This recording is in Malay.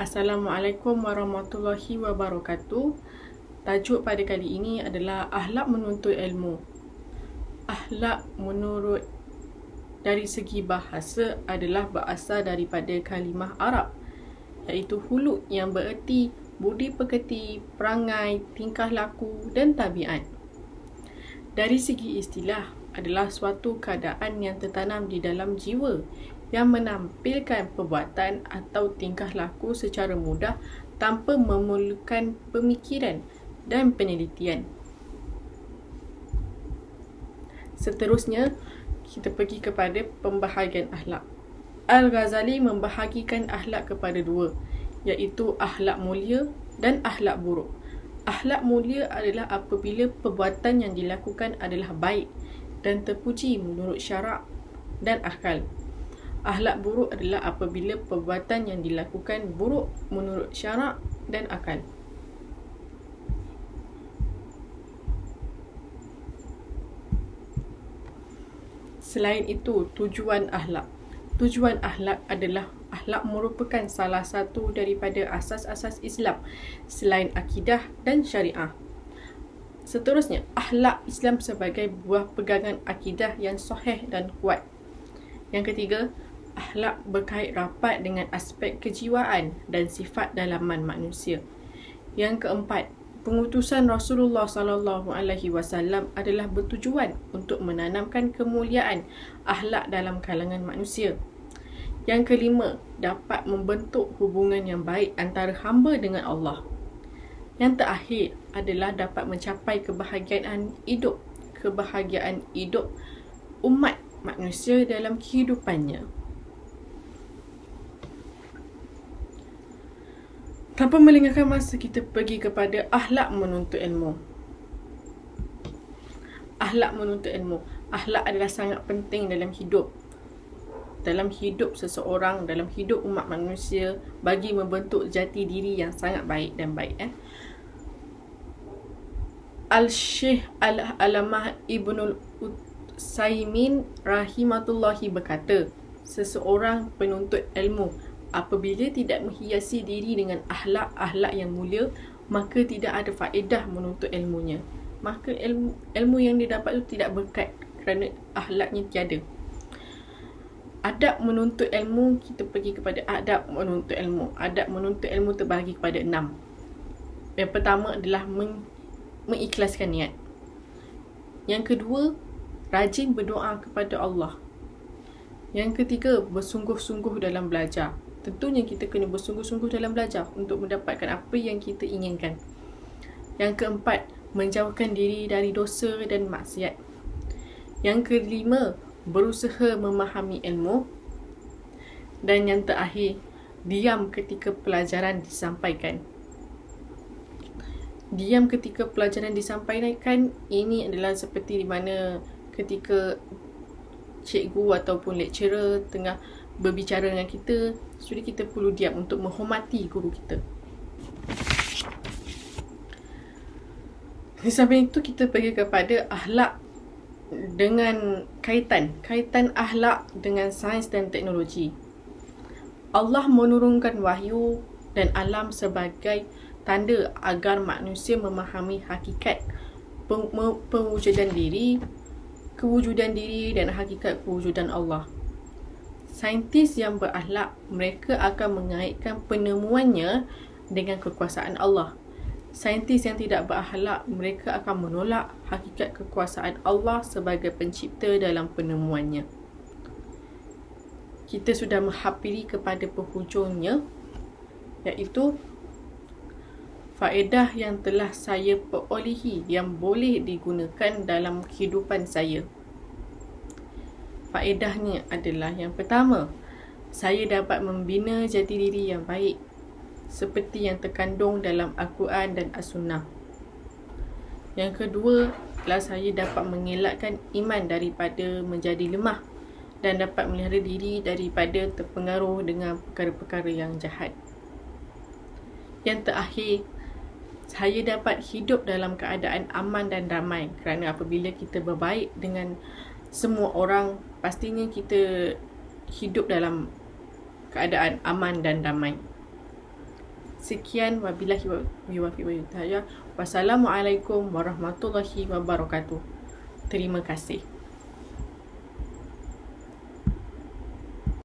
Assalamualaikum warahmatullahi wabarakatuh. Tajuk pada kali ini adalah akhlak menuntut ilmu. Akhlak menurut dari segi bahasa adalah berasal daripada kalimah Arab, iaitu huluk yang bererti budi pekerti, perangai, tingkah laku dan tabiat. Dari segi istilah adalah suatu keadaan yang tertanam di dalam jiwa yang menampilkan perbuatan atau tingkah laku secara mudah tanpa memerlukan pemikiran dan penelitian. Seterusnya, kita pergi kepada pembahagian akhlak. Al-Ghazali membahagikan akhlak kepada dua, iaitu akhlak mulia dan akhlak buruk. Akhlak mulia adalah apabila perbuatan yang dilakukan adalah baik dan terpuji menurut syarak dan akal. Akhlak buruk adalah apabila perbuatan yang dilakukan buruk menurut syarak dan akal. Selain itu, tujuan akhlak. Tujuan akhlak adalah akhlak merupakan salah satu daripada asas-asas Islam selain akidah dan syariah. Seterusnya, akhlak Islam sebagai buah pegangan akidah yang sahih dan kuat. Yang ketiga, akhlak berkait rapat dengan aspek kejiwaan dan sifat dalaman manusia. Yang keempat, pengutusan Rasulullah SAW adalah bertujuan untuk menanamkan kemuliaan akhlak dalam kalangan manusia. Yang kelima, dapat membentuk hubungan yang baik antara hamba dengan Allah. Yang terakhir adalah dapat mencapai kebahagiaan hidup umat manusia dalam kehidupannya. Tanpa melengahkan masa, kita pergi kepada akhlak menuntut ilmu. Akhlak menuntut ilmu. Akhlak adalah sangat penting dalam hidup seseorang, dalam hidup umat manusia, bagi membentuk jati diri yang sangat baik dan baik. Al-Syekh Al-Alamah Ibnul Utsaimin rahimatullahi berkata, seseorang penuntut ilmu apabila tidak menghiasi diri dengan akhlak yang mulia, maka tidak ada faedah menuntut ilmunya. Maka ilmu yang didapat itu tidak berkat kerana akhlaknya tiada. Adab menuntut ilmu, kita pergi kepada adab menuntut ilmu. Adab menuntut ilmu terbahagi kepada 6. Yang pertama adalah mengikhlaskan niat. Yang kedua, rajin berdoa kepada Allah. Yang ketiga, bersungguh-sungguh dalam belajar. Tentunya kita kena bersungguh-sungguh dalam belajar untuk mendapatkan apa yang kita inginkan. Yang keempat, menjauhkan diri dari dosa dan maksiat. Yang kelima, berusaha memahami ilmu. Dan yang terakhir, diam ketika pelajaran disampaikan. Diam ketika pelajaran disampaikan ini adalah seperti di mana ketika cikgu ataupun lecturer tengah berbicara dengan kita, jadi kita perlu diam untuk menghormati guru kita. Di samping itu, kita pergi kepada akhlak dengan kaitan akhlak dengan sains dan teknologi. Allah menurunkan wahyu dan alam sebagai tanda agar manusia memahami hakikat kewujudan diri dan hakikat kewujudan Allah. Saintis yang berakhlak, mereka akan mengaitkan penemuannya dengan kekuasaan Allah. Saintis yang tidak berakhlak, mereka akan menolak hakikat kekuasaan Allah sebagai pencipta dalam penemuannya. Kita sudah menghampiri kepada penghujungnya, iaitu faedah yang telah saya perolehi yang boleh digunakan dalam kehidupan saya. Faedahnya adalah, yang pertama, saya dapat membina jati diri yang baik seperti yang terkandung dalam Al-Quran dan As-Sunnah. Yang kedua adalah saya dapat mengelakkan iman daripada menjadi lemah dan dapat melihara diri daripada terpengaruh dengan perkara-perkara yang jahat. Yang terakhir, saya dapat hidup dalam keadaan aman dan damai, kerana apabila kita berbaik dengan semua orang, pastinya kita hidup dalam keadaan aman dan damai. Sekian, wabillahi wa Wassalamualaikum warahmatullahi wabarakatuh. Terima kasih.